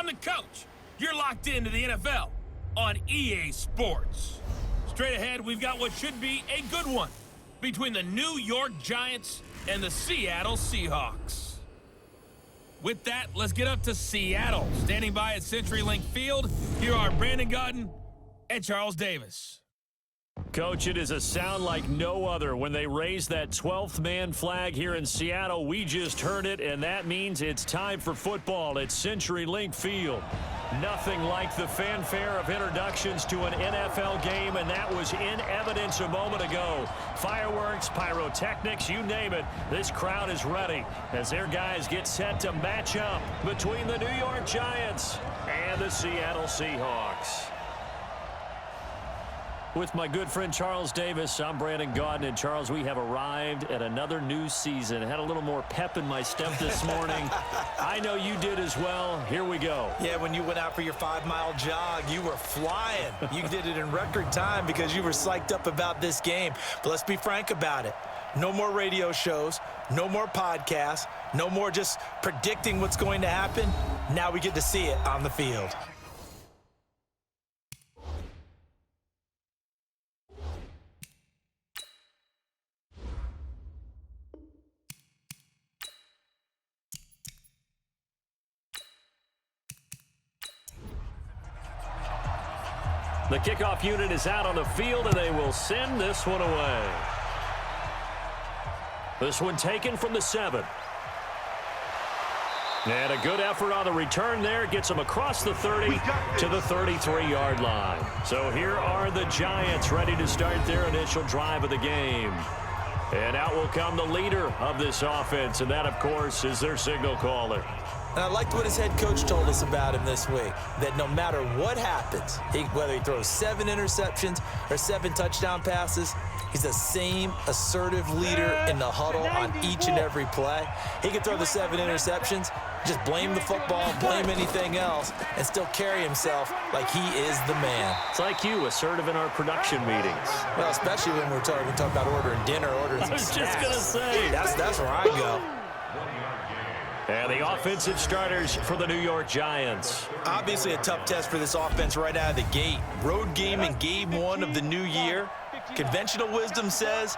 I'm the coach. You're locked into the NFL on EA Sports. Straight ahead, we've got what should be a good one between the New York Giants and the Seattle Seahawks. With that, let's get up to Seattle. Standing by at CenturyLink Field, here are Brandon Gaudin and Charles Davis. Coach, it is a sound like no other when they raise that 12th man flag here in Seattle. We just heard it, and that means it's time for football at CenturyLink Field. Nothing like the fanfare of introductions to an NFL game, and that was in evidence a moment ago. Fireworks, pyrotechnics, you name it. This crowd is ready as their guys get set to match up between the New York Giants and the Seattle Seahawks. With my good friend Charles Davis, I'm Brandon Gaudin. And Charles, we have arrived at another new season. Had a little more pep in my step this morning. I know you did as well. Here we go. Yeah, when you went out for your 5-mile jog, you were flying. You did it in record time because you were psyched up about this game. But let's be frank about it. No more radio shows, no more podcasts, no more just predicting what's going to happen. Now we get to see it on the field. The kickoff unit is out on the field, and they will send this one away. This one taken from the 7. And a good effort on the return there. Gets them across the 30 to the 33-yard line. So here are the Giants ready to start their initial drive of the game. And out will come the leader of this offense, and that, of course, is their signal caller. And I liked what his head coach told us about him this week, that no matter what happens, whether he throws 7 interceptions or 7 touchdown passes, he's the same assertive leader in the huddle on each and every play. He can throw the 7 interceptions, just blame the football, blame anything else, and still carry himself like he is the man. It's like you, assertive in our production meetings. Well, especially when we're talking about ordering dinner, ordering some snacks. I was just going to say. That's where I go. And the offensive starters for the New York Giants. Obviously a tough test for this offense right out of the gate. Road game in game 1 of the new year. Conventional wisdom says,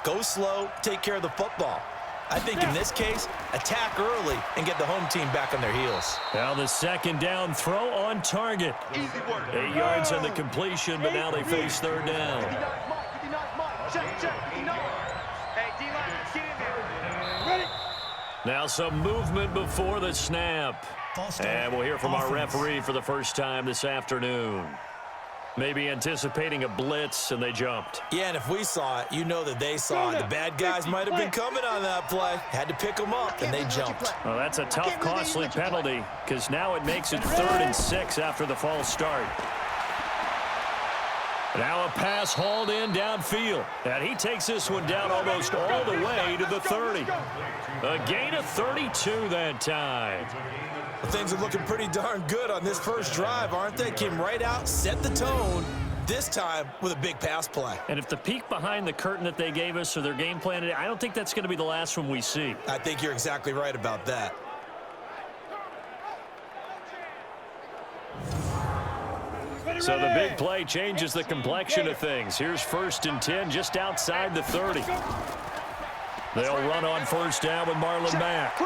go slow, take care of the football. I think in this case, attack early and get the home team back on their heels. Now the second down throw on target. 8 yards on the completion, but now they face third down. Now some movement before the snap. And we'll hear from our referee for the first time this afternoon. Maybe anticipating a blitz, and they jumped. Yeah, and if we saw it, you know that they saw it. The bad guys might have been coming on that play. Had to pick them up, and they jumped. Well, that's a tough, costly penalty, because now it makes it 3rd and 6 after the false start. Now a pass hauled in downfield. And he takes this one down almost all the way to the 30. A gain of 32 that time. Well, things are looking pretty darn good on this first drive, aren't they? Came right out, set the tone, this time with a big pass play. And if the peek behind the curtain that they gave us or their game plan, I don't think that's going to be the last one we see. I think you're exactly right about that. So the big play changes the complexion of things. Here's 1st and 10 just outside the 30. They'll run on first down with Marlon Mack.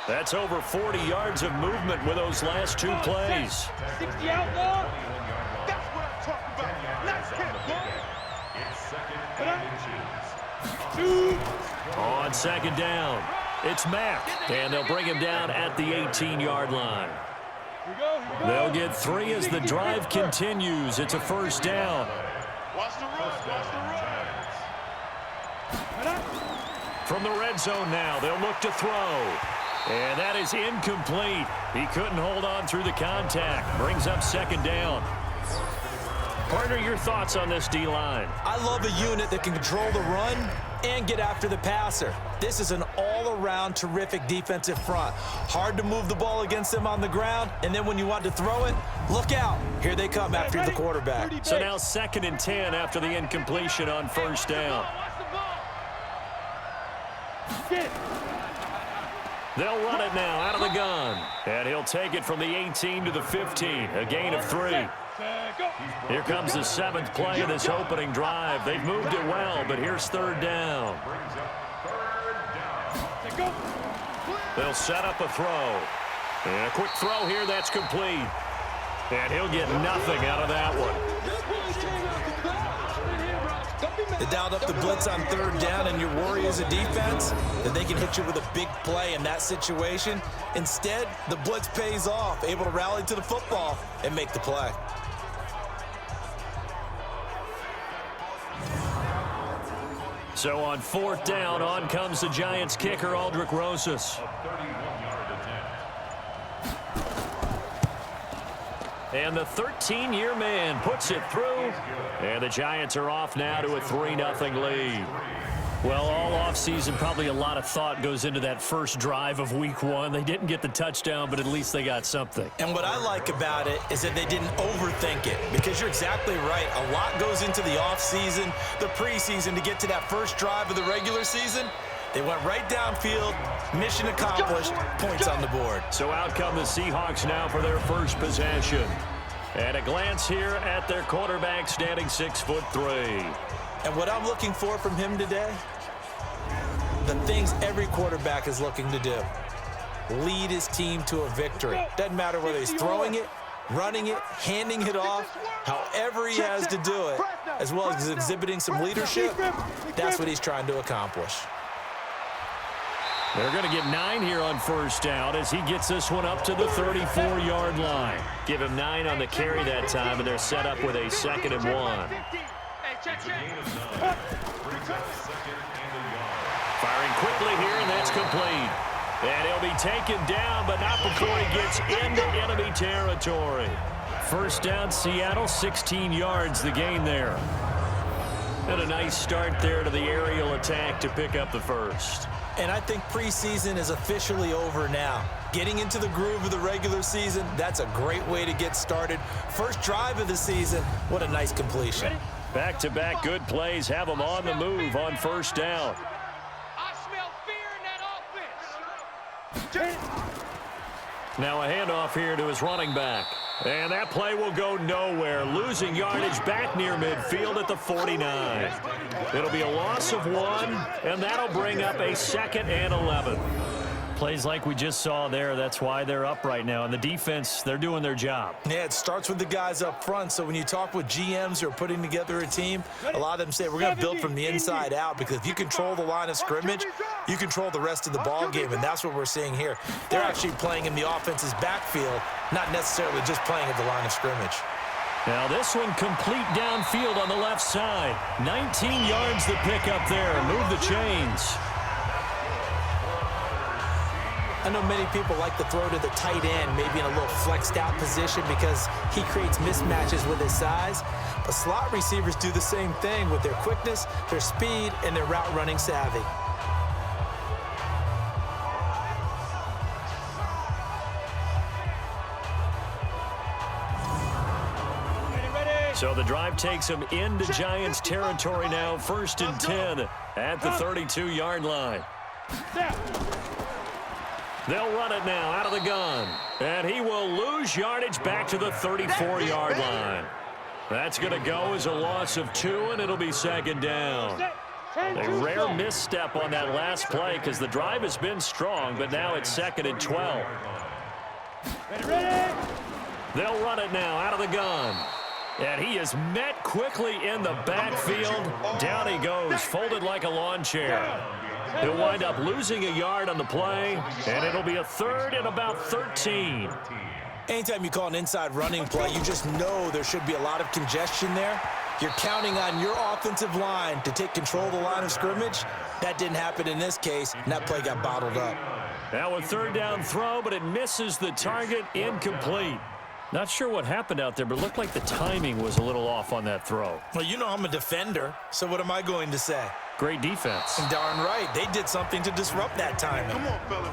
That's over 40 yards of movement with those last 2 plays. 60 out long. That's what I'm talking about. Nice catch, On second down, it's Mack, and they'll bring him down at the 18-yard line. They'll get 3 as the drive continues. It's a first down. Watch the run. From the red zone now, they'll look to throw. And that is incomplete. He couldn't hold on through the contact. Brings up second down. Partner, your thoughts on this D-line? I love a unit that can control the run and get after the passer. This is an all-around terrific defensive front. Hard to move the ball against them on the ground, and then when you want to throw it, look out. Here they come after the quarterback. So now 2nd and 10 after the incompletion on first down. They'll run it now out of the gun. And he'll take it from the 18 to the 15, a gain of 3. Here comes the 7th play of this opening drive. They've moved it well, but here's 3rd down. They'll set up a throw. And a quick throw here that's complete. And he'll get nothing out of that one. They dialed up the blitz on 3rd down, and your worry as a defense that they can hit you with a big play in that situation. Instead, the blitz pays off, able to rally to the football and make the play. So on 4th down, on comes the Giants kicker, Aldrick Rosas. And the 13-year man puts it through. And the Giants are off now to a 3-0 lead. Well, all offseason, probably a lot of thought goes into that first drive of Week 1. They didn't get the touchdown, but at least they got something. And what I like about it is that they didn't overthink it, because you're exactly right. A lot goes into the offseason, the preseason, to get to that first drive of the regular season. They went right downfield, mission accomplished, points on the board. So out come the Seahawks now for their first possession. And a glance here at their quarterback, standing 6'3". And what I'm looking for from him today, the things every quarterback is looking to do. Lead his team to a victory. Doesn't matter whether he's throwing it, running it, handing it off, however he has to do it, as well as exhibiting some leadership, that's what he's trying to accomplish. They're going to get 9 here on 1st down as he gets this one up to the 34-yard line. Give him 9 on the carry that time, and they're set up with a 2nd and 1. Firing quickly here, and that's complete. And he'll be taken down, but not before he gets into enemy territory. 1st down, Seattle, 16 yards the gain there. And a nice start there to the aerial attack to pick up the first. And I think preseason is officially over now. Getting into the groove of the regular season, that's a great way to get started. First drive of the season, what a nice completion. Back-to-back good plays have them on the move on 1st down. I smell fear in that offense. Now a handoff here to his running back. And that play will go nowhere. Losing yardage back near midfield at the 49. It'll be a loss of 1, and that'll bring up a 2nd and 11. Plays like we just saw there, that's why they're up right now. And the defense, they're doing their job. Yeah, it starts with the guys up front. So when you talk with GMs who are putting together a team, a lot of them say we're going to build from the inside out, because if you control the line of scrimmage, you control the rest of the ball game, and that's what we're seeing here. They're actually playing in the offense's backfield, not necessarily just playing at the line of scrimmage. Now this one complete downfield on the left side. 19 yards the pick up there. Move the chains. I know many people like to throw to the tight end, maybe in a little flexed out position, because he creates mismatches with his size. But slot receivers do the same thing with their quickness, their speed, and their route running savvy. So the drive takes him into Giants territory now. 1st and 10 at the 32-yard line. They'll run it now out of the gun. And he will lose yardage back to the 34-yard line. That's going to go as a loss of 2, and it'll be 2nd down. A rare misstep on that last play, because the drive has been strong, but now it's 2nd and 12. They'll run it now out of the gun. And he is met quickly in the backfield. Down he goes, folded like a lawn chair. He'll wind up losing a yard on the play, and it'll be a 3rd and about 13. Anytime you call an inside running play, you just know there should be a lot of congestion there. You're counting on your offensive line to take control of the line of scrimmage. That didn't happen in this case, and that play got bottled up. Now a 3rd down throw, but it misses the target, incomplete. Not sure what happened out there, but it looked like the timing was a little off on that throw. Well, you know I'm a defender, so what am I going to say? Great defense. Darn right. They did something to disrupt that timing. Come on, fellas.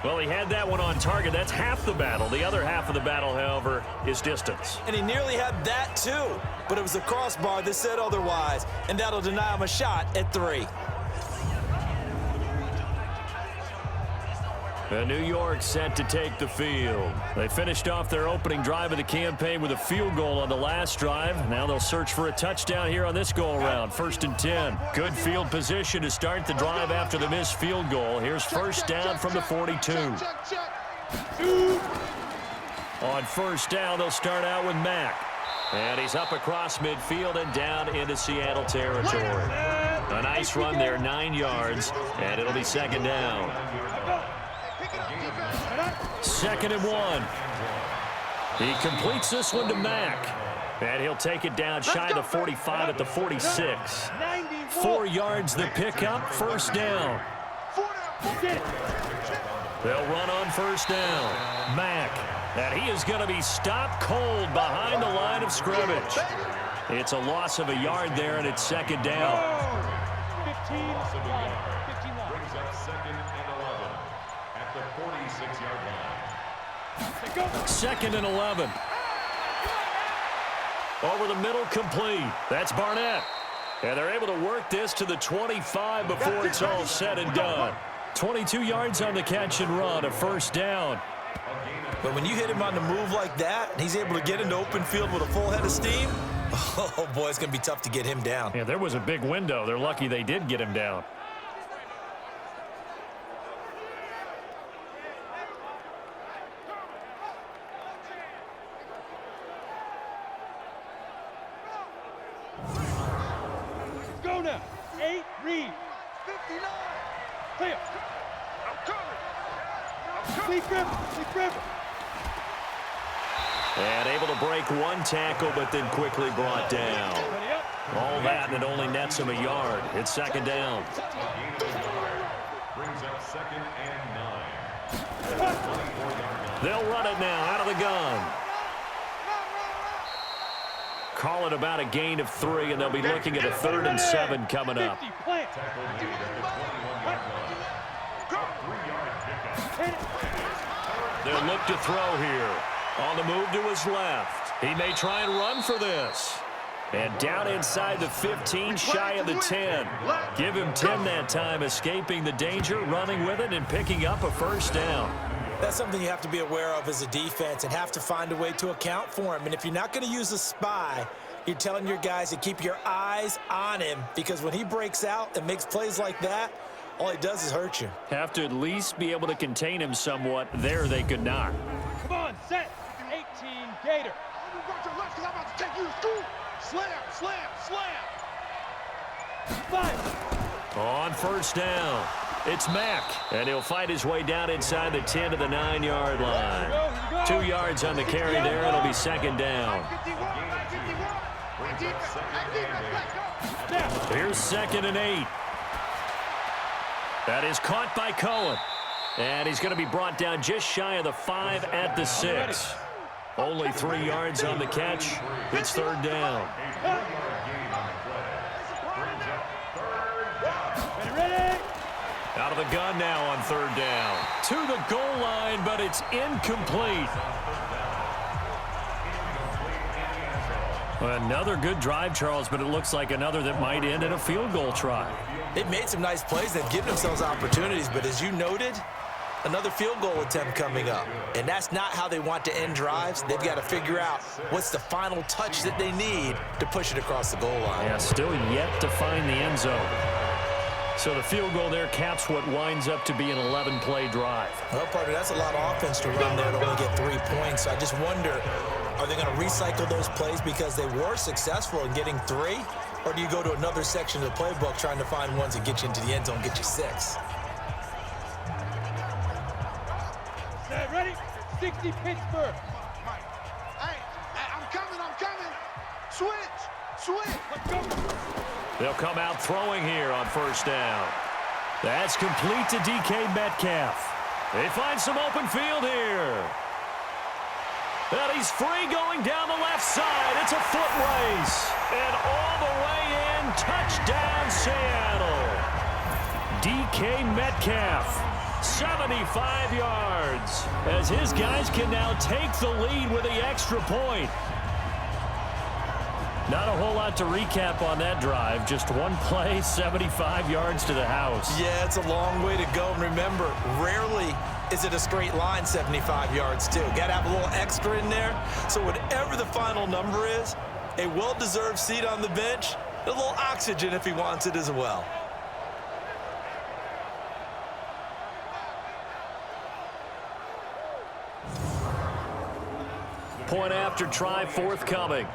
Well, he had that one on target. That's half the battle. The other half of the battle, however, is distance. And he nearly had that too, but it was the crossbar that said otherwise, and that'll deny him a shot at 3. New York set to take the field. They finished off their opening drive of the campaign with a field goal on the last drive. Now they'll search for a touchdown here on this go-around. 1st and 10. Good field position to start the drive after the missed field goal. Here's first down from the 42. On first down, they'll start out with Mack. And he's up across midfield and down into Seattle territory. A nice run there, 9 yards, and it'll be second down. 2nd and 1. He completes this one to Mack. And he'll take it down shy of the 45 at the 46. 4 yards the pickup, first down. They'll run on first down. Mack. And he is going to be stopped cold behind the line of scrimmage. It's a loss of a yard there, and it's second down. 15, 51. Brings up 2nd and 11 at the 46-yard line. 2nd and 11. Over the middle, complete. That's Barnett. And they're able to work this to the 25 before it's all said and done. 22 yards on the catch and run, a first down. But when you hit him on the move like that, and he's able to get into open field with a full head of steam, oh, boy, it's going to be tough to get him down. Yeah, there was a big window. They're lucky they did get him down. Go now. 8, read. 59. Clear. I'm covered. Sleep river. Sleep river. And able to break one tackle, but then quickly brought down. All that, and it only nets him a yard. It's second down. Brings up 2nd and 9. They'll run it now out of the gun. Call it about a gain of 3, and they'll be looking at a 3rd and 7 coming up. They'll look to throw here. On the move to his left. He may try and run for this. And down inside the 15, shy of the 10. Give him 10 that time, escaping the danger, running with it, and picking up a first down. That's something you have to be aware of as a defense and have to find a way to account for him. And if you're not going to use a spy, you're telling your guys to keep your eyes on him, because when he breaks out and makes plays like that, all he does is hurt you. Have to at least be able to contain him somewhat. There they could not. Come on, set. 18, Gator. I'm about to take you to school. Slam, slam, slam. 5. On first down, it's Mack. And he'll fight his way down inside the 10 to the 9-yard line. 2 yards on the carry there. It'll be second down. Here's 2nd and 8. That is caught by Cohen. And he's going to be brought down just shy of the 5 at the 6. Only 3 yards on the catch. It's third down. Out of the gun now on third down. To the goal line, but it's incomplete. Another good drive, Charles, but it looks like another that might end in a field goal try. They've made some nice plays. They've given themselves opportunities, but as you noted, another field goal attempt coming up. And that's not how they want to end drives. They've got to figure out what's the final touch that they need to push it across the goal line. Yeah, still yet to find the end zone. So the field goal there caps what winds up to be an 11-play drive. Well, partner, that's a lot of offense to run there to only get 3 points. I just wonder, are they going to recycle those plays because they were successful in getting 3? Or do you go to another section of the playbook trying to find ones that get you into the end zone, get you 6? Ready? 60 Pittsburgh. Hey, I'm coming. Switch. Let's go. They'll come out throwing here on first down. That's complete to DK Metcalf. They find some open field here. And he's free going down the left side. It's a foot race. And all the way in, touchdown Seattle. DK Metcalf. 75 yards as his guys can now take the lead with the extra point. Not a whole lot to recap on that drive. Just one play, 75 yards to the house. Yeah, it's a long way to go. And remember, rarely is it a straight line 75 yards too? Got to have a little extra in there. So whatever the final number is, a well-deserved seat on the bench, a little oxygen if he wants it as well. Point after try forthcoming.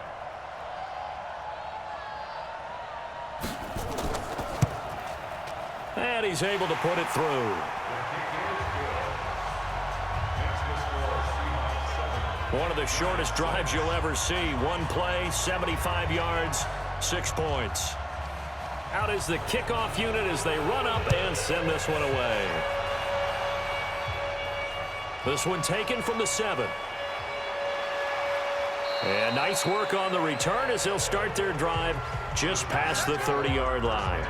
And he's able to put it through. One of the shortest drives you'll ever see. One play, 75 yards, 6 points. Out is the kickoff unit as they run up and send this one away. This one taken from the 7. And nice work on the return as they'll start their drive just past the 30-yard line.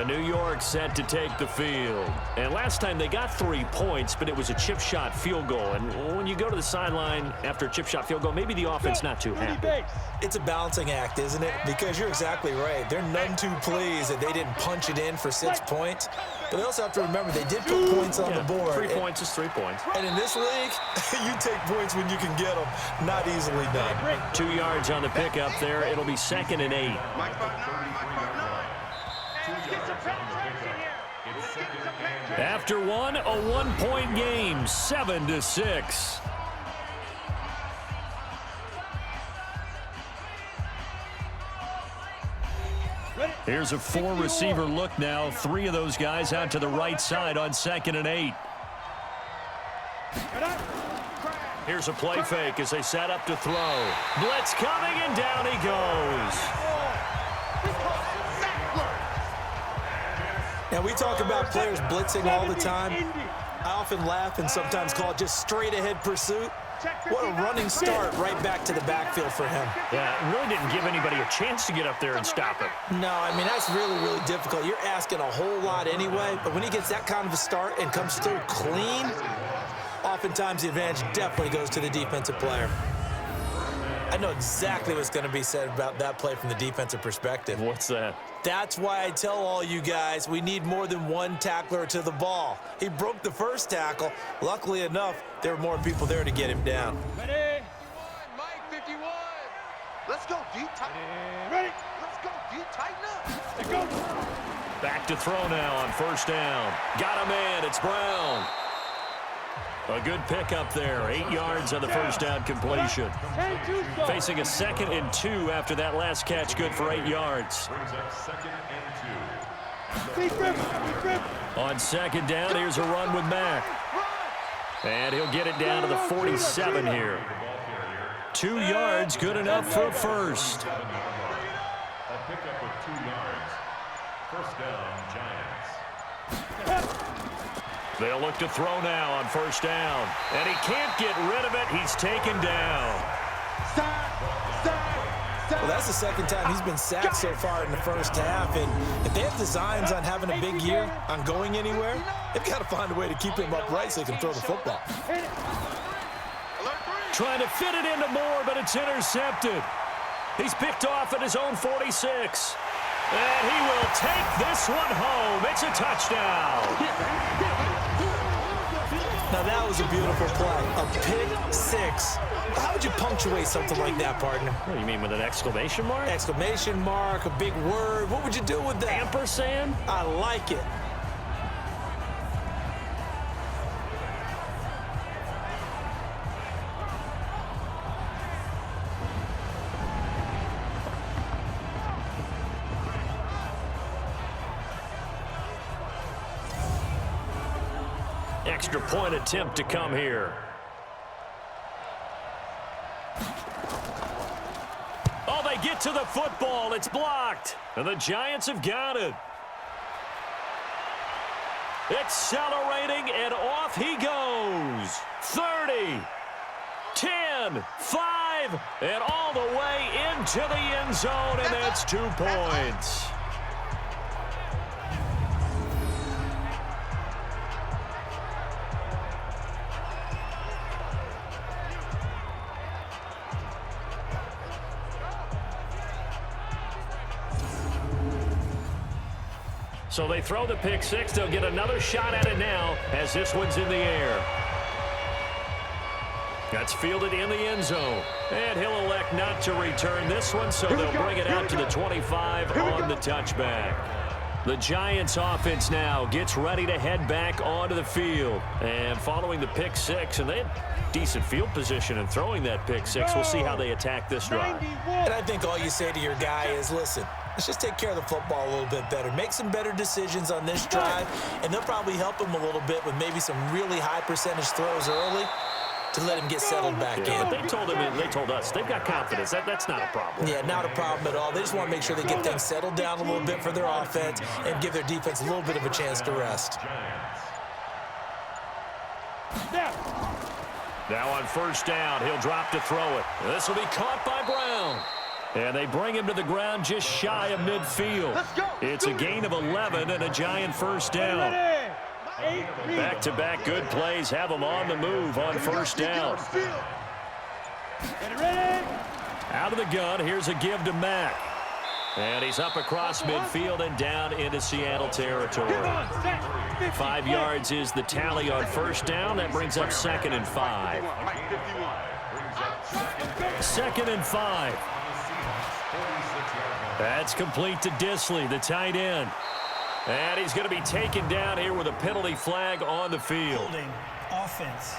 New York set to take the field. And last time they got 3 points, but it was a chip shot field goal. And when you go to the sideline after a chip shot field goal, maybe the offense not too happy. It's a balancing act, isn't it? Because you're exactly right. They're none too pleased that they didn't punch it in for 6 points. But they also have to remember they did put points on the board. 3 points is 3 points. And in this league, you take points when you can get them. Not easily done. 2 yards on the pickup there. It'll be 2nd and 8. After one, a 1-point game, 7-6. Here's a 4-receiver look now. 3 of those guys out to the right side on 2nd and 8. Here's a play fake as they set up to throw. Blitz coming, and down he goes. Now, we talk about players blitzing all the time. I often laugh and sometimes call it just straight-ahead pursuit. What a running start right back to the backfield for him. Yeah, it really didn't give anybody a chance to get up there and stop him. No, I mean, that's really, really difficult. You're asking a whole lot anyway, but when he gets that kind of a start and comes through clean, oftentimes the advantage definitely goes to the defensive player. I know exactly what's going to be said about that play from the defensive perspective. What's that? That's why I tell all you guys we need more than one tackler to the ball. He broke the first tackle. Luckily enough, there were more people there to get him down. Ready? Mike 51. Let's go deep, tighten. Ready? Let's go deep, tighten up. Let's go. Back to throw now on 1st down. Got a man. It's Brown. A good pickup there. 8 yards on the 1st down completion. Facing a 2nd and 2 after that last catch. Good for 8 yards. On 2nd down, here's a run with Mack. And he'll get it down to the 47 here. 2 yards, good enough for a first. A pickup of 2 yards. 1st down, Giants. They'll look to throw now on 1st down. And he can't get rid of it. He's taken down. Well, that's the 2nd time he's been sacked so far in the 1st half. And if they have designs on having a big year, on going anywhere, they've got to find a way to keep him upright so he can throw the football. Trying to fit it into Moore, but it's intercepted. He's picked off at his own 46. And he will take this one home. It's a touchdown. Now, that was a beautiful play. A pick 6. How would you punctuate something like that, partner? What do you mean, with an exclamation mark? Exclamation mark, a big word. What would you do with that? Ampersand? I like it. Extra point attempt to come here. Oh, they get to the football. It's blocked. And the Giants have got it. Accelerating, and off he goes. 30, 10, 5, and all the way into the end zone, and that's 2 points. So they throw the pick six. They'll get another shot at it now as this one's in the air. That's fielded in the end zone. And he'll elect not to return this one, so they'll bring it out to the 25 on the touchback. The Giants offense now gets ready to head back onto the field. And following the pick six, and they had decent field position in throwing that pick six. We'll see how they attack this drive. And I think all you say to your guy is, listen, let's just take care of the football a little bit better. Make some better decisions on this drive, and they'll probably help him a little bit with maybe some really high percentage throws early to let him get settled back in. They told him, and they told us, they've got confidence. That's not a problem. Yeah, not a problem at all. They just want to make sure they get things settled down a little bit for their offense and give their defense a little bit of a chance to rest. Now on first down, he'll drop to throw it. This will be caught by Brown. And they bring him to the ground just shy of midfield. It's a gain of 11 and a Giant first down. Back-to-back good plays have them on the move on first down. Out of the gun, here's a give to Mack. And he's up across midfield and down into Seattle territory. 5 yards is the tally on first down. That brings up 2nd and 5. 2nd and 5. That's complete to Disley, the tight end. And he's going to be taken down here with a penalty flag on the field. Holding offense.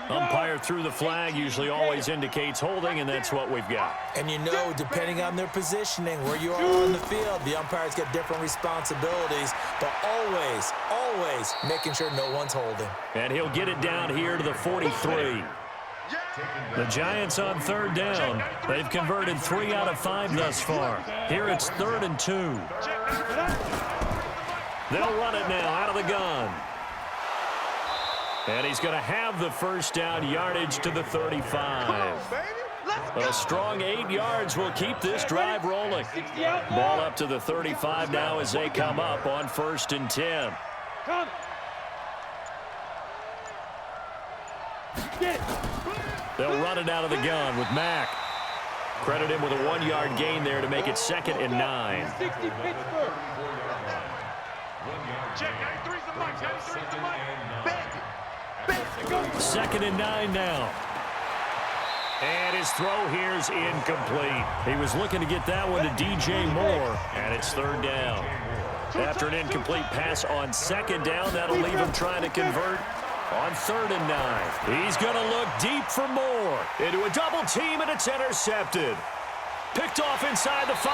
Umpire threw the flag, usually always indicates holding, and that's what we've got. And you know, depending on their positioning, where you are on the field, the umpires get different responsibilities, but always making sure no one's holding. And he'll get it down here to the 43. The Giants on third down. They've converted 3 out of 5 thus far. Here it's 3rd and 2. They'll run it now out of the gun. And he's going to have the first down, yardage to the 35. A strong 8 yards will keep this drive rolling. Ball up to the 35 now as they come up on 1st and 10. They'll run it out of the gun with Mack. Credit him with a 1-yard gain there to make it 2nd and 9. Second and 9 now. And his throw here's incomplete. He was looking to get that one to DJ Moore, and it's 3rd down. After an incomplete pass on 2nd down, that'll leave him trying to convert on 3rd and 9. He's going to look deep for Moore. Into a double team, and it's intercepted. Picked off inside the 5.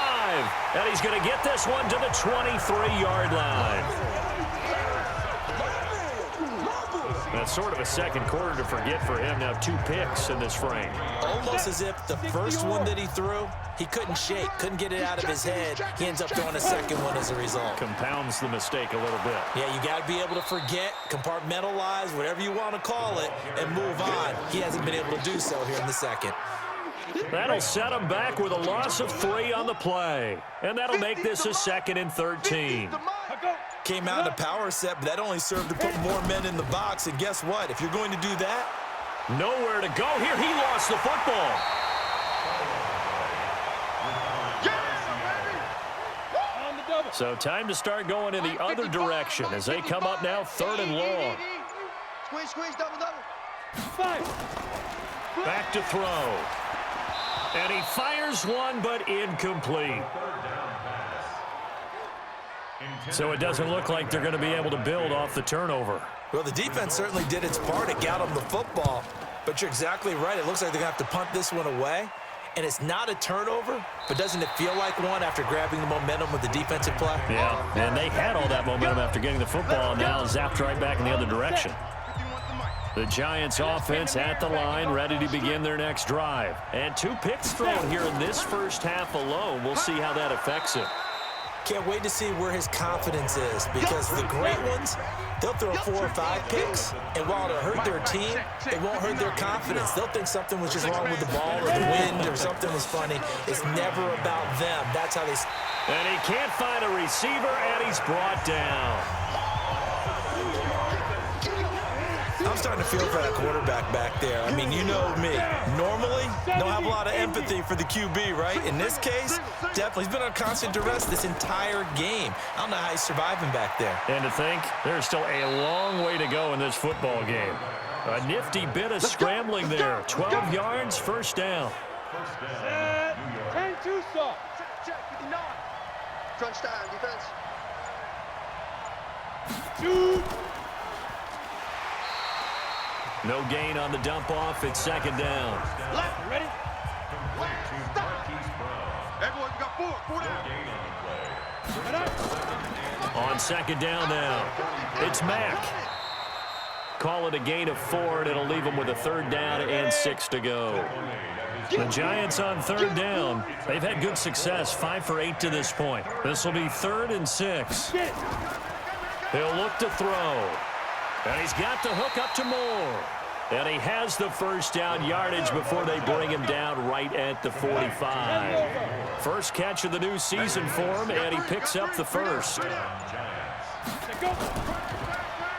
And he's going to get this one to the 23-yard line. That's sort of a second quarter to forget for him. Now 2 picks in this frame. Almost as if the first one that he threw, he couldn't shake, couldn't get it out of his head. He ends up throwing a second one as a result. Compounds the mistake a little bit. Yeah, you got to be able to forget, compartmentalize, whatever you want to call it, and move on. He hasn't been able to do so here in the second. That'll set him back with a loss of 3 on the play. And that'll make this a 2nd and 13. Came out in a power set, but that only served to put more men in the box. And guess what? If you're going to do that, nowhere to go here. He lost the football. So time to start going in the other direction as they come up now 3rd and long. Squeeze, double. Back to throw. And he fires one, but incomplete. So it doesn't look like they're going to be able to build off the turnover. well, the defense certainly did its part. It got them the football. But you're exactly right. It looks like they're going to have to punt this one away. And it's not a turnover, but doesn't it feel like one after grabbing the momentum with the defensive play? Yeah, and they had all that momentum after getting the football, and now zapped right back in the other direction. The Giants offense at the line, ready to begin their next drive. And 2 picks thrown here in this first half alone. We'll see how that affects him. Can't wait to see where his confidence is, because the great ones, they'll throw 4 or 5 picks, and while it'll hurt their team, it won't hurt their confidence. They'll think something was just wrong with the ball or the wind or something was funny. It's never about them. That's how they... And he can't find a receiver, and he's brought down. I'm starting to feel for that quarterback back there. I mean, you know me. Normally, don't have a lot of empathy for the QB, right? In this case, definitely. He's been on constant duress this entire game. I don't know how he's surviving back there. And to think, there's still a long way to go in this football game. A nifty bit of scrambling there. 12 yards, first down. Set. 10-2 stop. Check, 59. Crunch time, defense. 2. No gain on the dump off. It's second down. Left. Ready? Everyone, you got 4 down. Get up. On second down now, it's Mack. Call it a gain of 4, and it'll leave them with a third down and 6 to go. The Giants on third down. They've had good success, 5 for 8 to this point. This will be 3rd and 6. He'll look to throw. And he's got the hook up to Moore. And he has the first down yardage before they bring him down right at the 45. First catch of the new season for him, and he picks up the first.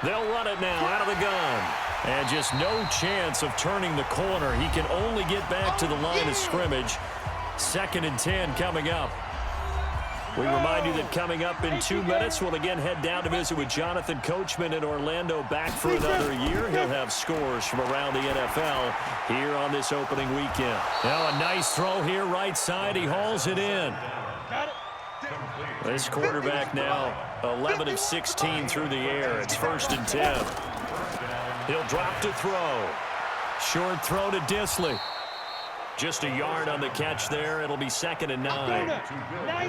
They'll run it now out of the gun. And just no chance of turning the corner. He can only get back to the line of scrimmage. 2nd and 10 coming up. We remind you that coming up in 2 minutes, we'll again head down to visit with Jonathan Coachman in Orlando, back for another year. He'll have scores from around the NFL here on this opening weekend. Now a nice throw here right side. He hauls it in. This quarterback now 11 of 16 through the air. It's 1st and 10. He'll drop to throw. Short throw to Disley. Just a yard on the catch there. It'll be 2nd and 9.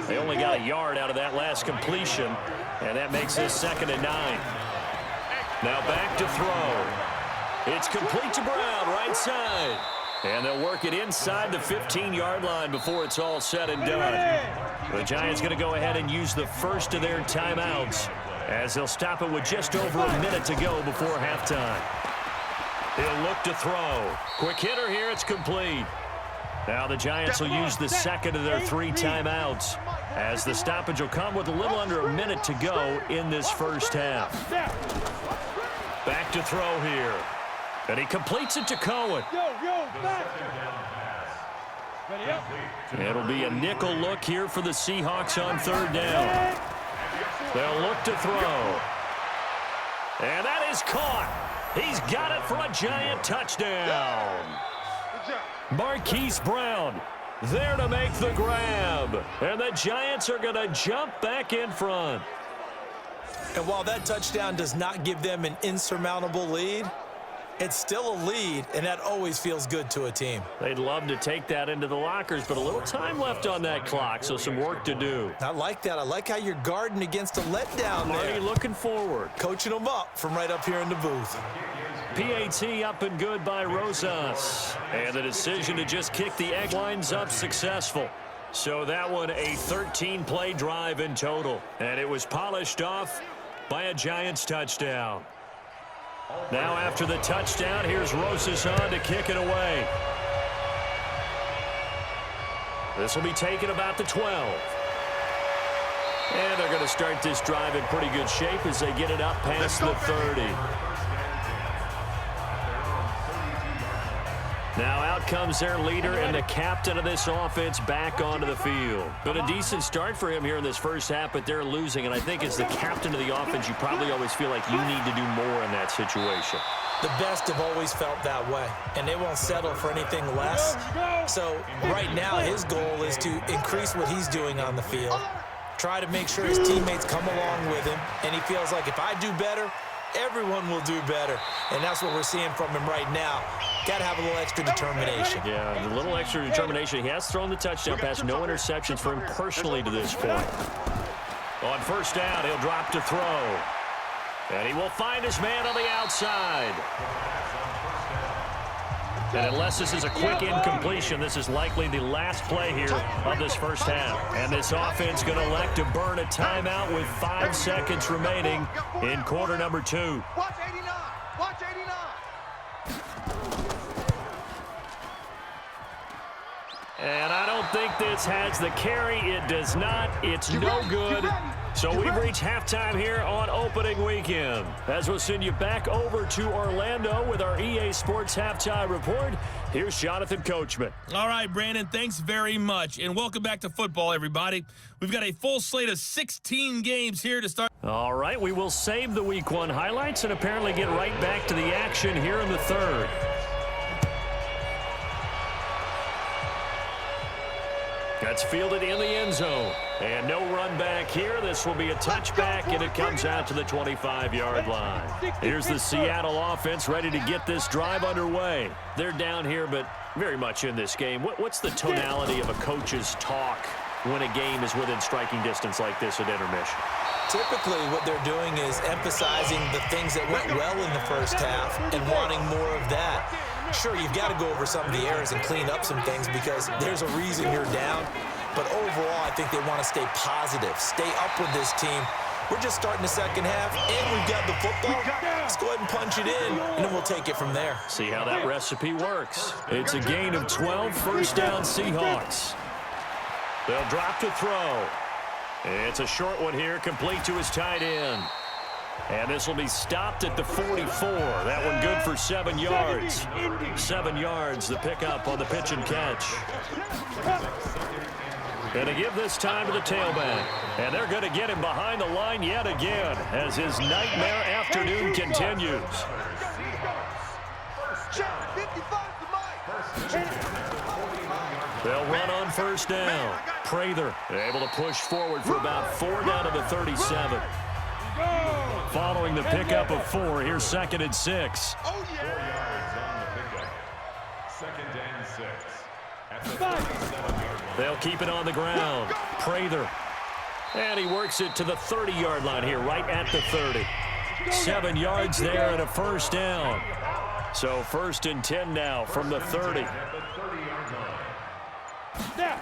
They only got a yard out of that last completion, and that makes this 2nd and 9. Now back to throw. It's complete to Brown, right side. And they'll work it inside the 15-yard line before it's all said and done. The Giants going to go ahead and use the first of their timeouts as they'll stop it with just over a minute to go before halftime. He'll look to throw. Quick hitter here. It's complete. Now the Giants will use the second of their 3 timeouts as the stoppage will come with a little under a minute to go in this first half. Back to throw here. And he completes it to Cohen. It'll be a nickel look here for the Seahawks on 3rd down. They'll look to throw. And that is caught. He's got it for a Giant touchdown. Marquise Brown there to make the grab. And the Giants are going to jump back in front. And while that touchdown does not give them an insurmountable lead, it's still a lead, and that always feels good to a team. They'd love to take that into the lockers, but a little time left on that clock, so some work to do. I like that. I like how you're guarding against a letdown there. Marty looking forward. Coaching them up from right up here in the booth. PAT up and good by Rosas. And the decision to just kick the X winds up successful. So that one a 13-play drive in total. And it was polished off by a Giants touchdown. Now after the touchdown, here's Rosas on to kick it away. This will be taken about the 12. And they're going to start this drive in pretty good shape as they get it up past the 30. Now out comes their leader and the captain of this offense back onto the field. Been a decent start for him here in this first half, but they're losing. And I think as the captain of the offense, you probably always feel like you need to do more in that situation. The best have always felt that way, and they won't settle for anything less. So right now his goal is to increase what he's doing on the field, try to make sure his teammates come along with him, and he feels like if I do better, everyone will do better. And that's what we're seeing from him right now. Got to have a little extra determination. Yeah, a little extra determination. He has thrown the touchdown pass. No interceptions for him personally to this point. On first down, he'll drop to throw. And he will find his man on the outside. And unless this is a quick incompletion, this is likely the last play here of this first half. And this offense going to elect to burn a timeout with 5 seconds remaining in quarter number 2. Watch 89. Watch 89. And I don't think this has the carry. It does not. It's no good. So we've reached halftime here on opening weekend. As we'll send you back over to Orlando with our EA Sports Halftime Report, here's Jonathan Coachman. All right, Brandon, thanks very much. And welcome back to football, everybody. We've got a full slate of 16 games here to start. All right, we will save the Week 1 highlights and apparently get right back to the action here in the third. That's fielded in the end zone. And no run back here. This will be a touchback, and it comes out to the 25-yard line. Here's the Seattle offense ready to get this drive underway. They're down here, but very much in this game. What's the tonality of a coach's talk when a game is within striking distance like this at intermission? Typically, what they're doing is emphasizing the things that went well in the first half and wanting more of that. Sure, you've got to go over some of the errors and clean up some things because there's a reason you're down. But overall, I think they want to stay positive, stay up with this team. We're just starting the second half, and we've got the football. Let's go ahead and punch it in, and then we'll take it from there. See how that recipe works. It's a gain of 12, first down Seahawks. They'll drop to throw. It's a short one here, complete to his tight end. And this will be stopped at the 44. That one good for 7 yards. 7 yards, the pickup on the pitch and catch. Going to give this time to the tailback. And they're going to get him behind the line yet again as his nightmare afternoon continues. They'll run on first down. Prather able to push forward for about 4 down to the 37. Following the pickup of 4, here's 2nd and 6. 4 yards on the pickup. 2nd and 6. At the 37-yard line. They'll keep it on the ground. Prather. And he works it to the 30-yard line here, right at the 30. 7 yards there and a first down. So 1st and 10 now from the 30. At the 30-yard line.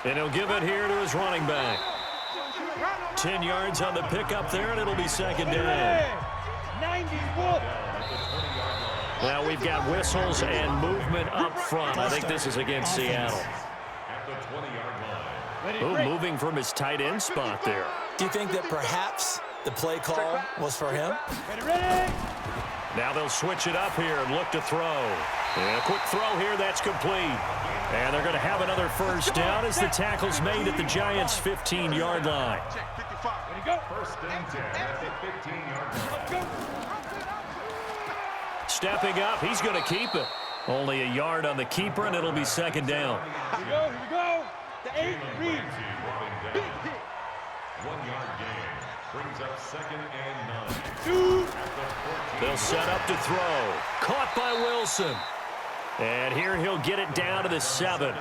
And he'll give it here to his running back. 10 yards on the pickup there, and it'll be 2nd down. Now we've got whistles and movement up front. I think this is against Seattle. At the 20-yard line. Oh, moving from his tight end spot there. Do you think that perhaps the play call was for him? Now they'll switch it up here and look to throw. And a quick throw here, that's complete. And they're going to have another first down as the tackle's made at the Giants' 15-yard line. 1st and 10 at the 15-yard line. Stepping up, he's going to keep it. Only a yard on the keeper, and it'll be 2nd down. Here we go. The 8 reads. 1 yard gain. Brings up 2nd and 9. 2. They'll set up to throw. Caught by Wilson. And here he'll get it down to the 7.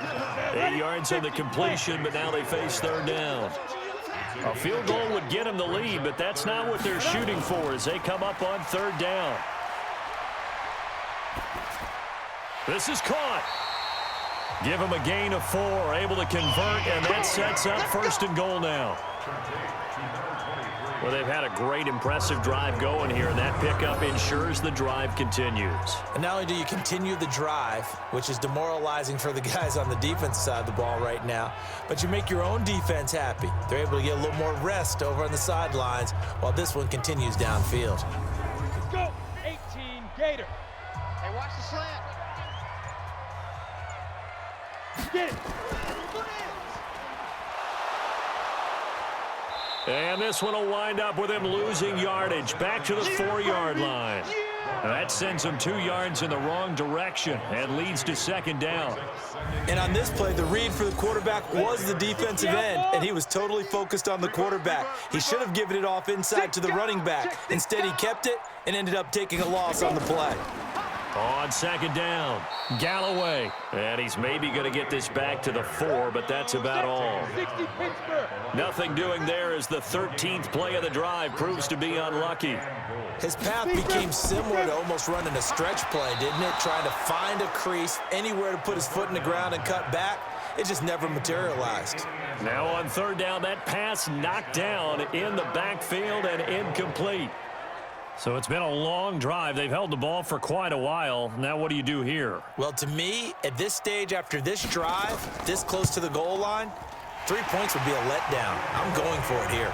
8 yards on the completion, but now they face 3rd down. A field goal would get him the lead, but that's not what they're shooting for as they come up on 3rd down. This is caught. Give him a gain of 4, able to convert, and that sets up 1st and goal now. Well, they've had a great, impressive drive going here, and that pickup ensures the drive continues. And not only do you continue the drive, which is demoralizing for the guys on the defense side of the ball right now, but you make your own defense happy. They're able to get a little more rest over on the sidelines while this one continues downfield. Let's go. 18 Gator. Hey, watch the slant. Get it. And this one will wind up with him losing yardage back to the 4-yard line. That sends him 2 yards in the wrong direction and leads to 2nd down. And on this play, the read for the quarterback was the defensive end, and he was totally focused on the quarterback. He should have given it off inside to the running back. Instead, he kept it and ended up taking a loss on the play. On 2nd down, Galloway. And he's maybe going to get this back to the 4, but that's about all. 60 Pittsburgh. Nothing doing there as the 13th play of the drive proves to be unlucky. His path became similar to almost running a stretch play, didn't it? Trying to find a crease, anywhere to put his foot in the ground and cut back. It just never materialized. Now on 3rd down, that pass knocked down in the backfield and incomplete. So it's been a long drive. They've held the ball for quite a while. Now what do you do here? Well, to me, at this stage after this drive, this close to the goal line, 3 points would be a letdown. I'm going for it here.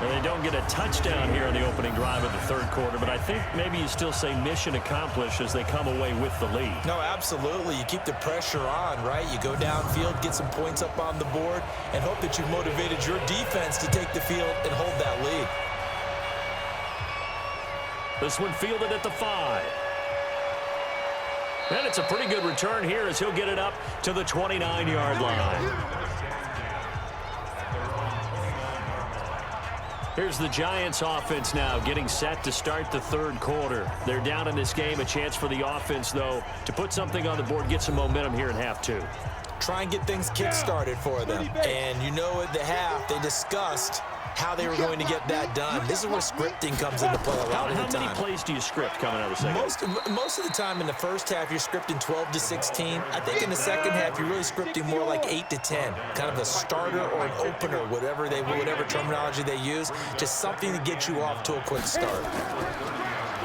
And they don't get a touchdown here in the opening drive of the third quarter, but I think maybe you still say mission accomplished as they come away with the lead. No, absolutely. You keep the pressure on, right? You go downfield, get some points up on the board, and hope that you've motivated your defense to take the field and hold that lead. This one fielded at the 5. And it's a pretty good return here as he'll get it up to the 29-yard line. Here's the Giants offense now getting set to start the third quarter. They're down in this game. A chance for the offense, though, to put something on the board, get some momentum here in half 2. Try and get things kick-started for them. And you know at the half, they discussed how they were going to get that done. This is where scripting comes into play a lot of the time. How many plays do you script coming out of the second? Most of the time in the first half, you're scripting 12 to 16. I think in the second half, you're really scripting more like 8 to 10. Kind of a starter or an opener, whatever terminology they use. Just something to get you off to a quick start.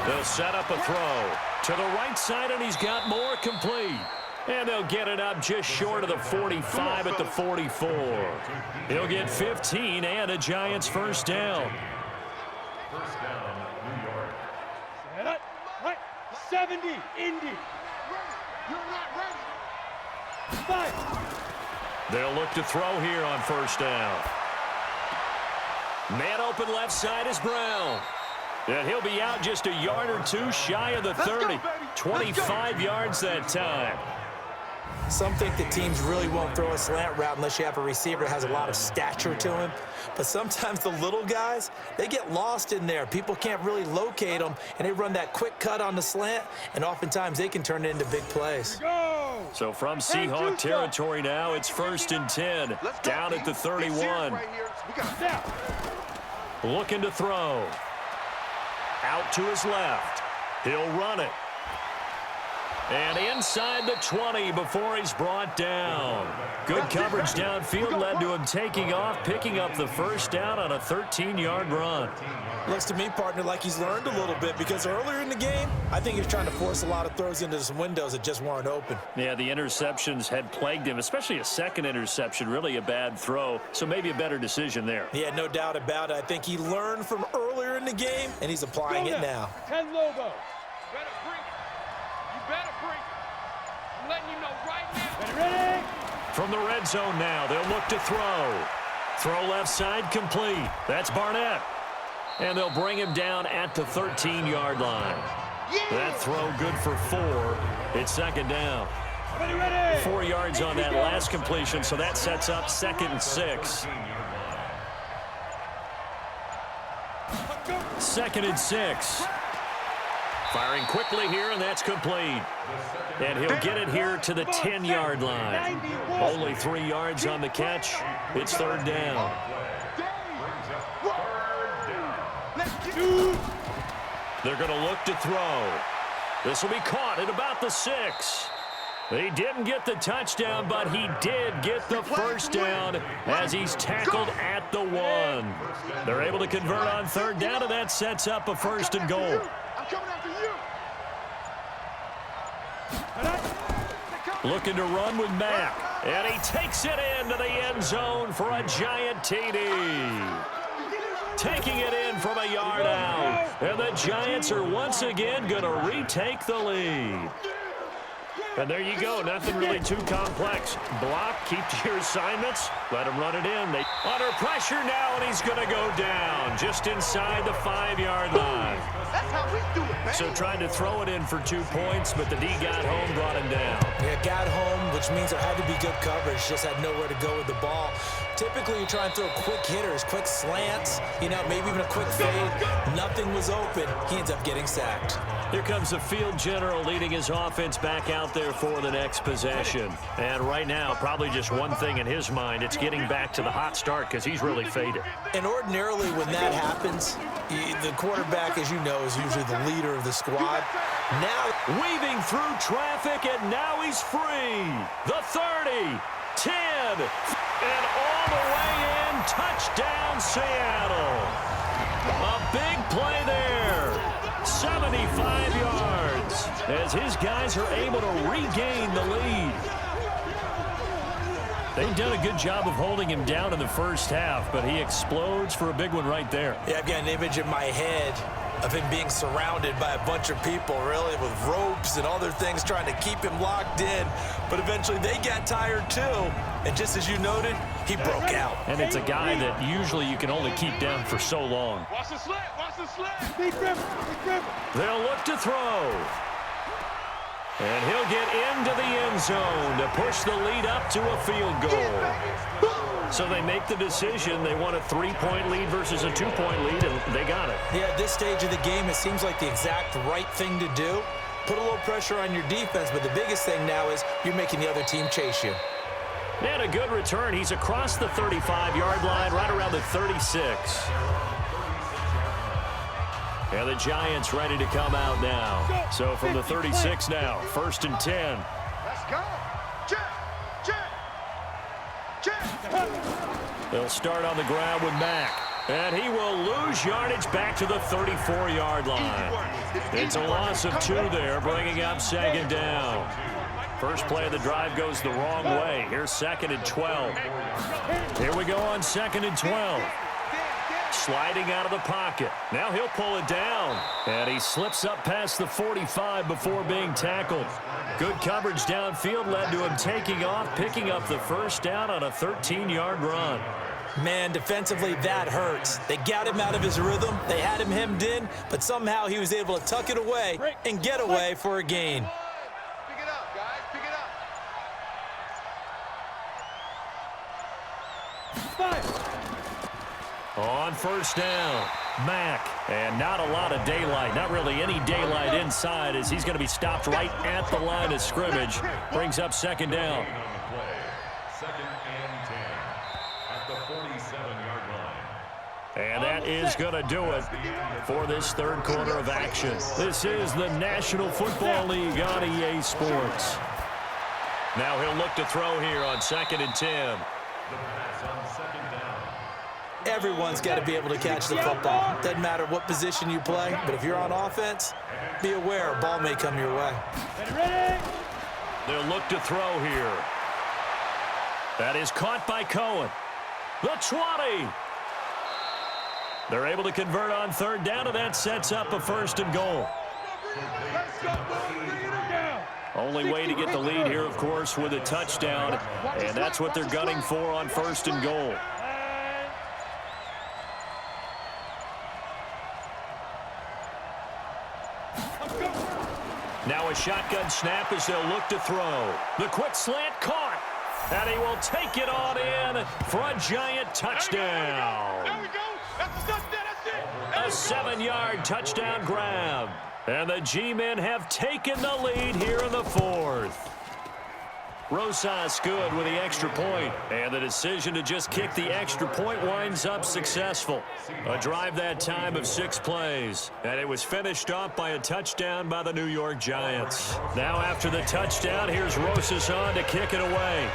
They'll set up a throw to the right side, and he's got more complete. And they'll get it up just short of the 45 at the 44. He'll get 15 and a Giants first down. First down, New York. Set up. Right. 70. Indy. You're not ready. 5. They'll look to throw here on first down. Man open left side is Brown. And he'll be out just a yard or two shy of the 30. 25 yards that time. Some think that teams really won't throw a slant route unless you have a receiver that has a lot of stature to him. But sometimes the little guys, they get lost in there. People can't really locate them, and they run that quick cut on the slant, and oftentimes they can turn it into big plays. Go. So from Seahawk territory now, it's 1st and 10. Down at the 31. Looking to throw. Out to his left. He'll run it. And inside the 20 before he's brought down. Good coverage downfield led to him taking off, picking up the first down on a 13-yard run. Looks to me, partner, like he's learned a little bit because earlier in the game, I think he was trying to force a lot of throws into some windows that just weren't open. Yeah, the interceptions had plagued him, especially a second interception, really a bad throw. So maybe a better decision there. Yeah, no doubt about it. I think he learned from earlier in the game, and he's applying it now. 10 Lobo. Better bring it. You better bring it. I'm letting you know right now. Ready? From the red zone now, they'll look to throw. Throw left side complete. That's Barnett. And they'll bring him down at the 13-yard line. That throw good for 4. It's second down. 4 yards on that last completion, so that sets up 2nd and 6. 2nd and 6. Firing quickly here, and that's complete. And he'll get it here to the 10-yard line. Only 3 yards on the catch. It's 3rd down. They're going to look to throw. This will be caught at about the 6. He didn't get the touchdown, but he did get the first down as he's tackled at the 1. They're able to convert on 3rd down, and that sets up a 1st and goal. I'm coming after you. Looking to run with Mack, and he takes it into the end zone for a giant TD. Taking it in from a yard out, and the Giants are once again going to retake the lead. And there you go, nothing really too complex. Block, keep to your assignments, let him run it in. They under pressure now, and he's going to go down just inside the 5-yard line. That's how we do it, man. So trying to throw it in for 2 points, but the D got home, brought him down. Yeah, got home, which means there had to be good coverage. Just had nowhere to go with the ball. Typically, you try and throw quick hitters, quick slants, maybe even a quick fade. Nothing was open. He ends up getting sacked. Here comes the field general leading his offense back out there for the next possession. And right now, probably just one thing in his mind. It's getting back to the hot start because he's really faded. And ordinarily, when that happens, the quarterback, as you know, is usually the leader of the squad. Now, weaving through traffic, and now he's free. The 30, 10, and all the way in. Touchdown, Seattle. A big play there. 75 yards as his guys are able to regain the lead. They've done a good job of holding him down in the first half, but he explodes for a big one right there. Yeah, I've got an image in my head of him being surrounded by a bunch of people, really, with ropes and other things trying to keep him locked in. But eventually they got tired too. And just as you noted, he broke out. And it's a guy that usually you can only keep down for so long. Watch the slant. Watch the slant. They'll look to throw. And he'll get into the end zone to push the lead up to a field goal. So they make the decision. They want a 3-point lead versus a 2-point lead, and they got it. Yeah, at this stage of the game, it seems like the exact right thing to do. Put a little pressure on your defense, but the biggest thing now is you're making the other team chase you. And a good return. He's across the 35-yard line, right around the 36. And the Giants ready to come out now. So from the 36 now, 1st and 10. Let's go. They'll start on the ground with Mack. And he will lose yardage back to the 34-yard line. It's a loss of 2 there, bringing up 2nd down. First play of the drive goes the wrong way. Here's 2nd and 12. Here we go on 2nd and 12. Sliding out of the pocket. Now he'll pull it down. And he slips up past the 45 before being tackled. Good coverage downfield led to him taking off, picking up the first down on a 13-yard run. Man, defensively, that hurts. They got him out of his rhythm. They had him hemmed in, but somehow he was able to tuck it away and get away for a gain. Pick it up, guys. Pick it up. On first down, Mack. And not a lot of daylight, not really any daylight inside as he's going to be stopped right at the line of scrimmage. Brings up 2nd down. 2nd and 10 at the 47-yard line. And that is going to do it for this 3rd quarter of action. This is the National Football League on EA Sports. Now he'll look to throw here on 2nd and 10. Everyone's got to be able to catch the football. Doesn't matter what position you play, but if you're on offense, be aware a ball may come your way. They'll look to throw here. That is caught by Cohen. The 20. They're able to convert on 3rd down, and that sets up a 1st and goal. Only way to get the lead here, of course, with a touchdown, and that's what they're gunning for on 1st and goal. Now a shotgun snap as they'll look to throw. The quick slant caught. And he will take it on in for a giant touchdown. There we go. That's a touchdown. That's it. A 7-yard touchdown grab. And the G-men have taken the lead here in the 4th. Rosas good with the extra point. And the decision to just kick the extra point winds up successful. A drive that time of 6 plays. And it was finished off by a touchdown by the New York Giants. Now after the touchdown, here's Rosas on to kick it away.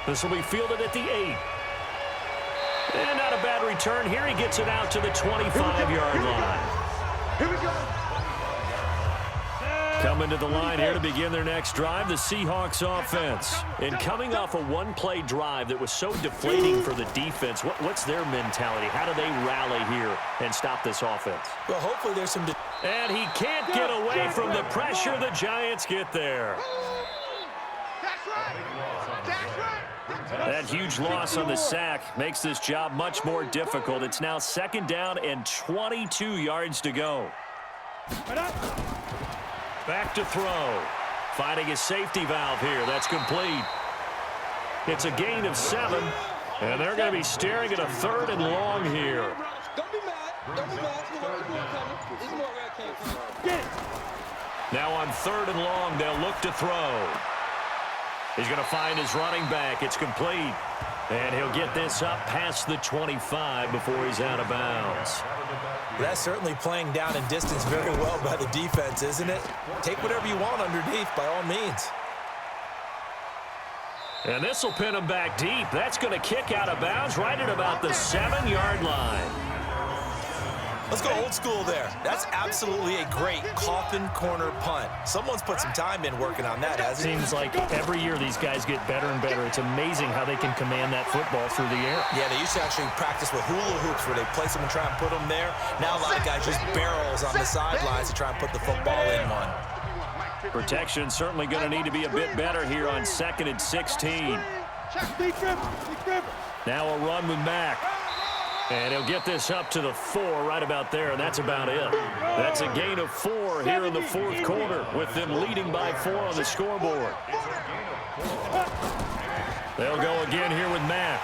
This will be fielded at the 8. And not a bad return here. He gets it out to the 25-yard line. Here we go. Coming to the line here to begin their next drive, the Seahawks offense. And coming off a 1-play drive that was so deflating for the defense, what's their mentality? How do they rally here and stop this offense? Well, hopefully there's some... And he can't get away from the pressure. The Giants get there. That's right. That's right. That huge loss on the sack makes this job much more difficult. It's now 2nd down and 22 yards to go. Back to throw. Finding a safety valve here. That's complete. It's a gain of 7. And they're going to be staring at a 3rd and long here. Don't be mad. Don't be mad. It's more where I came from. Now on 3rd and long, they'll look to throw. He's going to find his running back. It's complete. And he'll get this up past the 25 before he's out of bounds. That's certainly playing down in distance very well by the defense, isn't it? Take whatever you want underneath, by all means. And this will pin him back deep. That's going to kick out of bounds right at about the 7-yard line. Let's go old school there. That's absolutely a great coffin corner punt. Someone's put some time in working on that, hasn't it? Seems like every year these guys get better and better. It's amazing how they can command that football through the air. Yeah, they used to actually practice with hula hoops where they place them and try and put them there. Now a lot of guys just barrels on the sidelines to try and put the football in one. Protection certainly going to need to be a bit better here on 2nd and 16. Now a run with Mack. And he'll get this up to the 4 right about there, and that's about it. That's a gain of 4 here in the 4th quarter, with them leading by 4 on the scoreboard. They'll go again here with Mack.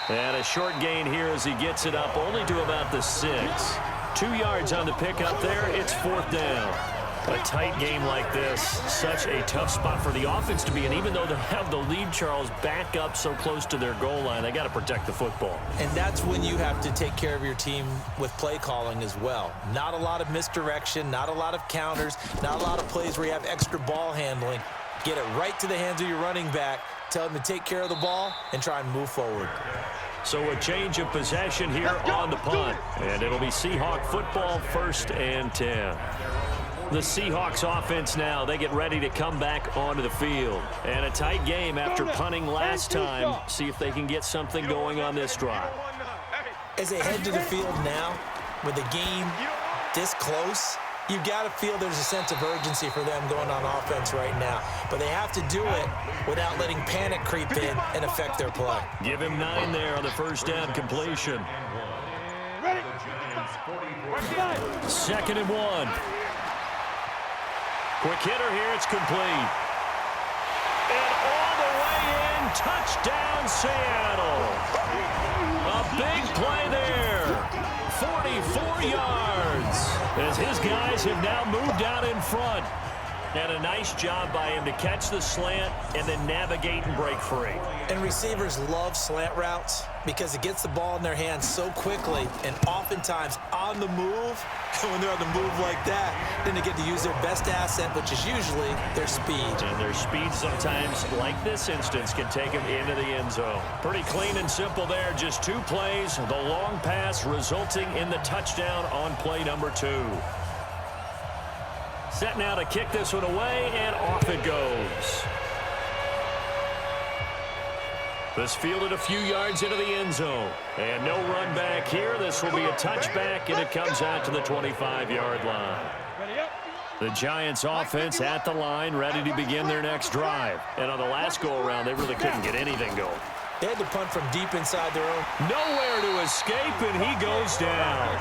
And a short gain here as he gets it up only to about the 6. 2 yards on the pickup there. It's 4th down. A tight game like this, such a tough spot for the offense to be in. Even though they have the lead, Charles, back up so close to their goal line, they got to protect the football. And that's when you have to take care of your team with play calling as well. Not a lot of misdirection, not a lot of counters, not a lot of plays where you have extra ball handling. Get it right to the hands of your running back, tell him to take care of the ball, and try and move forward. So a change of possession here on the punt. And it'll be Seahawk football, 1st and 10. The Seahawks offense now, they get ready to come back onto the field. And a tight game after punting last time. See if they can get something going on this drive. As they head to the field now, with the game this close, you've got to feel there's a sense of urgency for them going on offense right now. But they have to do it without letting panic creep in and affect their play. Give him 9 there on the 1st down completion. 2nd and 1. Quick hitter here, it's complete. And all the way in, touchdown Seattle. A big play there. 44 yards. As his guys have now moved out in front. And a nice job by him to catch the slant and then navigate and break free. And receivers love slant routes because it gets the ball in their hands so quickly and oftentimes on the move. When they're on the move like that, then they get to use their best asset, which is usually their speed. And their speed sometimes, like this instance, can take them into the end zone. Pretty clean and simple there. Just 2 plays. The long pass resulting in the touchdown on play number 2. Set now to kick this one away, and off it goes. This fielded a few yards into the end zone. And no run back here. This will be a touchback, and it comes out to the 25-yard line. The Giants offense at the line, ready to begin their next drive. And on the last go-around, they really couldn't get anything going. They had to punt from deep inside their own. Nowhere to escape, and he goes down.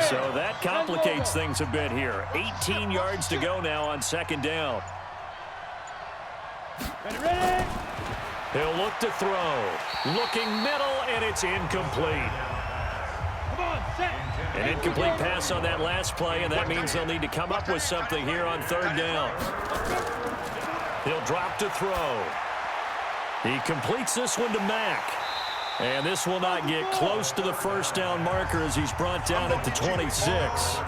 So that complicates things a bit here. 18 yards to go now on 2nd down. He'll look to throw. Looking middle, and it's incomplete. An incomplete pass on that last play, and that means they'll need to come up with something here on 3rd down. He'll drop to throw. He completes this one to Mack. And this will not get close to the 1st down marker as he's brought down at the 26.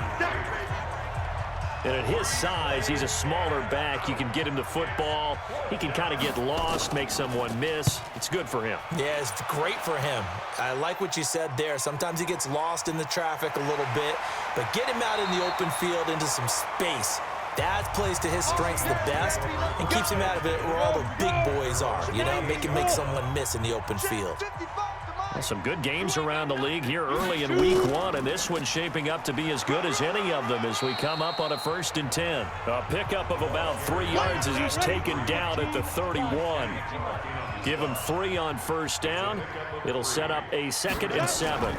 And at his size, he's a smaller back. You can get him the football. He can kind of get lost, make someone miss. It's good for him. Yeah, it's great for him. I like what you said there. Sometimes he gets lost in the traffic a little bit, but get him out in the open field into some space. That plays to his strengths the best and keeps him out of it where all the big boys are, you know, make someone miss in the open field. Well, some good games around the league here early in week 1, and this one's shaping up to be as good as any of them as we come up on a 1st and 10. A pickup of about 3 yards as he's taken down at the 31. Give him 3 on 1st down. It'll set up a 2nd and 7.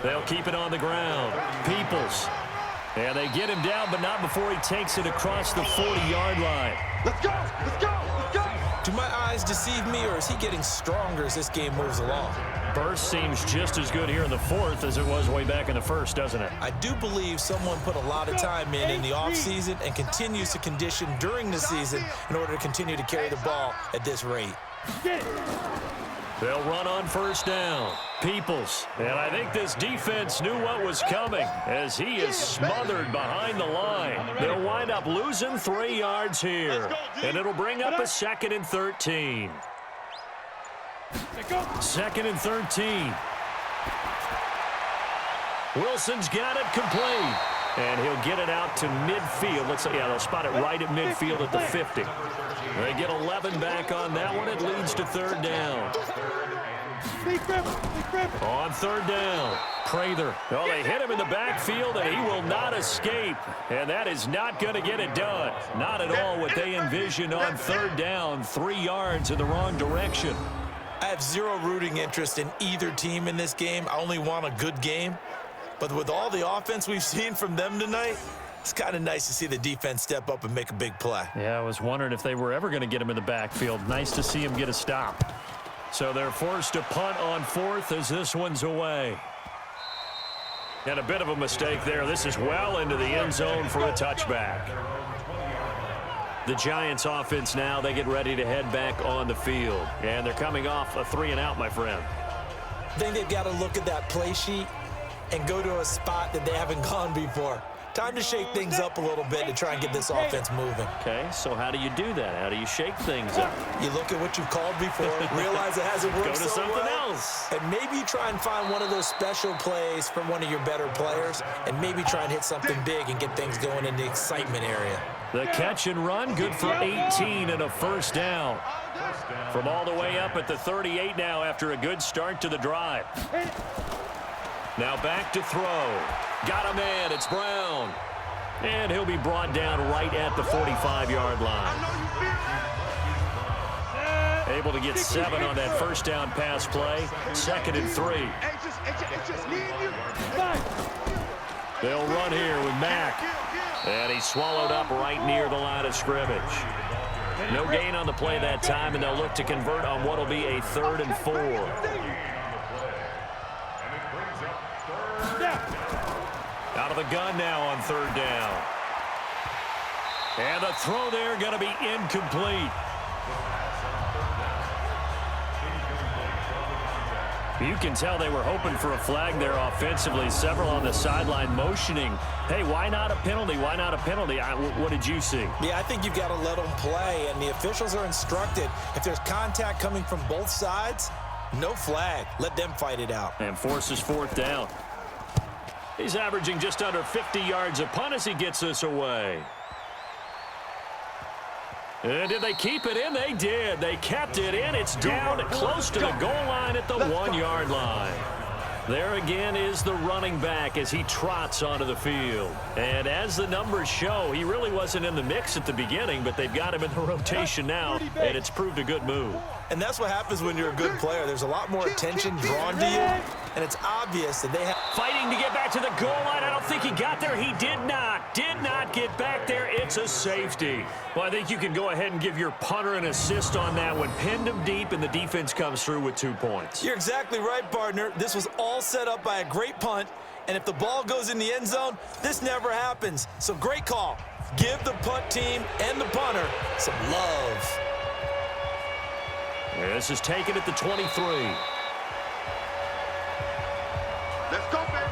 They'll keep it on the ground. Peoples. And they get him down, but not before he takes it across the 40-yard line. Let's go! Let's go! Let's go! Do my eyes deceive me, or is he getting stronger as this game moves along? Burst seems just as good here in the 4th as it was way back in the 1st, doesn't it? I do believe someone put a lot of time in the offseason and continues to condition during the season in order to continue to carry the ball at this rate. They'll run on 1st down. Peoples. And I think this defense knew what was coming as he is smothered behind the line. They'll wind up losing 3 yards here. And it'll bring up a 2nd and 13. 2nd and 13. Wilson's got it complete. And he'll get it out to midfield. Let's say, yeah, they'll spot it right at midfield at the 50. They get 11 back on that one. It leads to 3rd down. On 3rd down, Prather. Oh, they hit him in the backfield, and he will not escape. And that is not going to get it done. Not at all what they envisioned on 3rd down. 3 yards in the wrong direction. I have zero rooting interest in either team in this game. I only want a good game. But with all the offense we've seen from them tonight, it's kind of nice to see the defense step up and make a big play. Yeah, I was wondering if they were ever going to get him in the backfield. Nice to see him get a stop. So they're forced to punt on 4th as this one's away. And a bit of a mistake there. This is well into the end zone for a touchback. The Giants offense now, they get ready to head back on the field. And they're coming off a 3-and-out, my friend. I think they've got to look at that play sheet and go to a spot that they haven't gone before. Time to shake things up a little bit to try and get this offense moving. Okay, so how do you do that? How do you shake things up? You look at what you've called before, realize it hasn't worked Go to so something well, else. and maybe try and find one of those special plays from one of your better players, and maybe try and hit something big and get things going in the excitement area. The catch and run, good for 18 and a 1st down. From all the way up at the 38 now after a good start to the drive. Now back to throw. Got a man. It's Brown. And he'll be brought down right at the 45-yard line. Able to get 7 on that 1st down pass play. 2nd and 3. They'll run here with Mack. And he's swallowed up right near the line of scrimmage. No gain on the play that time, and they'll look to convert on what will be a 3rd and 4. Out of the gun now on 3rd down. And the throw there going to be incomplete. You can tell they were hoping for a flag there offensively. Several on the sideline motioning. Hey, why not a penalty? Why not a penalty? What did you see? Yeah, I think you've got to let them play, and the officials are instructed. If there's contact coming from both sides, no flag. Let them fight it out. And forces 4th down. He's averaging just under 50 yards a punt as he gets this away. And did they keep it in? They did. They kept it in. It's down close to the goal line at the 1-yard line. There again is the running back as he trots onto the field. And as the numbers show, he really wasn't in the mix at the beginning, but they've got him in the rotation now, and it's proved a good move. And that's what happens when you're a good player. There's a lot more attention drawn to you, and it's obvious that they have... Fighting to get back to the goal line. I don't think he got there. He did not get back there. It's a safety. Well, I think you can go ahead and give your punter an assist on that one. Pinned him deep, and the defense comes through with 2 points. You're exactly right, partner. This was all set up by a great punt, and if the ball goes in the end zone, this never happens. So great call. Give the punt team and the punter some love. This is taken at the 23. Let's go, baby.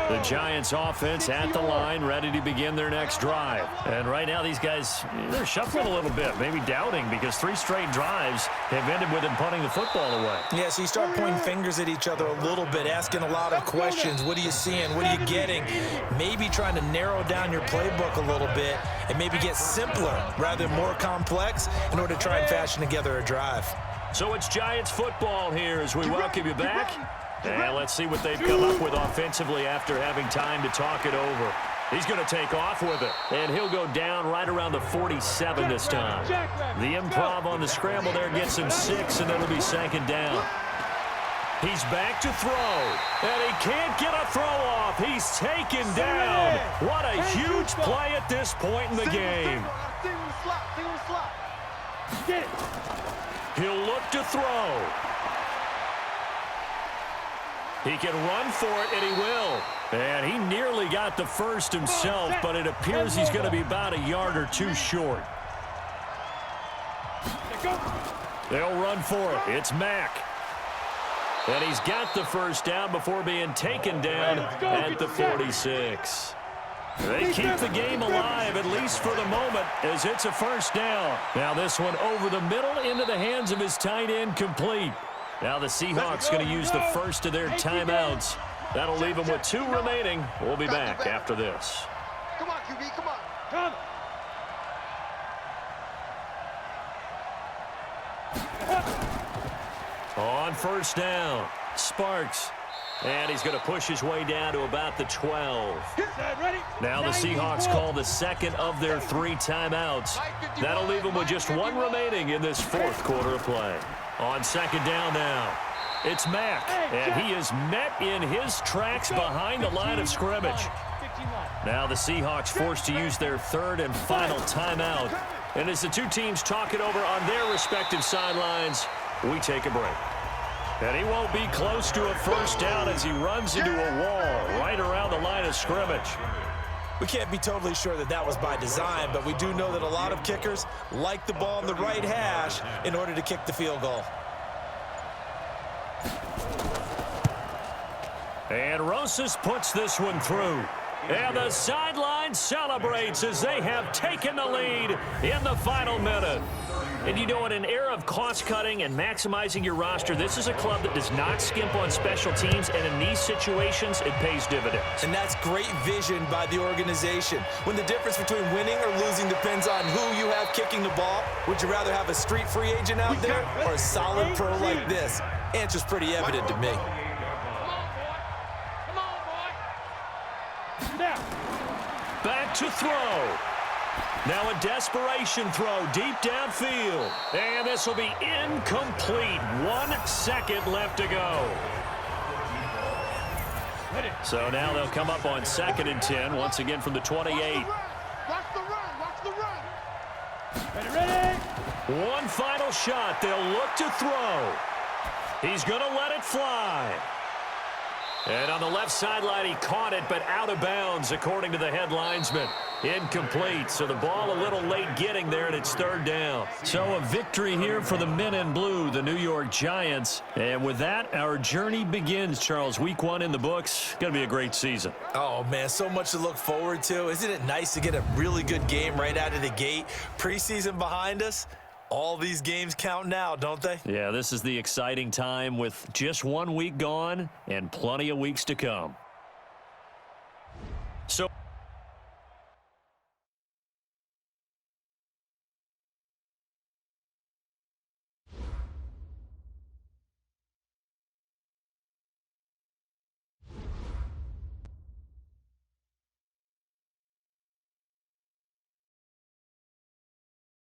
The Giants offense at the line, ready to begin their next drive. And right now these guys, they're shuffling a little bit, maybe doubting, because 3 straight drives have ended with them punting the football away. Yeah, so you start pointing fingers at each other a little bit, asking a lot of questions. What are you seeing? What are you getting? Maybe trying to narrow down your playbook a little bit and maybe get simpler rather than more complex in order to try and fashion together a drive. So it's Giants football here as we welcome you back. And let's see what they've come up with offensively after having time to talk it over. He's going to take off with it, and he'll go down right around the 47 this time. The improv on the scramble there gets him 6, and it'll be 2nd down. He's back to throw, and he can't get a throw off. He's taken down. What a huge play at this point in the game. He'll look to throw. He can run for it, and he will. And he nearly got the first himself, but it appears he's going to be about a yard or 2 short. They'll run for it. It's Mack. And he's got the first down before being taken down at the 46. They keep the game alive, at least for the moment, as it's a first down. Now this one over the middle into the hands of his tight end, complete. Now the Seahawks going to use the first of their timeouts. That'll leave them with 2 remaining. We'll be back after this. Come on, QB, come on. Come. On first down, Sparks. And he's going to push his way down to about the 12. Now the Seahawks call the second of their 3 timeouts. That'll leave them with just 1 remaining in this 4th quarter of play. On second down now, it's Mack. And he is met in his tracks behind the line of scrimmage. Now the Seahawks forced to use their 3rd and final timeout. And as the 2 teams talk it over on their respective sidelines, we take a break. And he won't be close to a first down as he runs into a wall right around the line of scrimmage. We can't be totally sure that that was by design, but we do know that a lot of kickers like the ball on the right hash in order to kick the field goal. And Rosas puts this one through. And the sideline celebrates as they have taken the lead in the final minute. And you know, in an era of cost-cutting and maximizing your roster, this is a club that does not skimp on special teams, and in these situations, it pays dividends. And that's great vision by the organization. When the difference between winning or losing depends on who you have kicking the ball, would you rather have a street free agent out there or a solid pro like this? Answer's pretty evident to me. Back to throw. Now a desperation throw deep downfield. And this will be incomplete. 1 second left to go. So now they'll come up on 2nd and 10, once again from the 28. Watch the run, watch the run. Ready? One final shot. They'll look to throw. He's going to let it fly. And on the left sideline, he caught it, but out of bounds, according to the head linesman. Incomplete, so the ball a little late getting there, and it's 3rd down. So a victory here for the men in blue, the New York Giants. And with that, our journey begins, Charles. Week 1 in the books. Going to be a great season. Oh, man, so much to look forward to. Isn't it nice to get a really good game right out of the gate? Preseason behind us. All these games count now, don't they? Yeah, this is the exciting time with just 1 week gone and plenty of weeks to come. So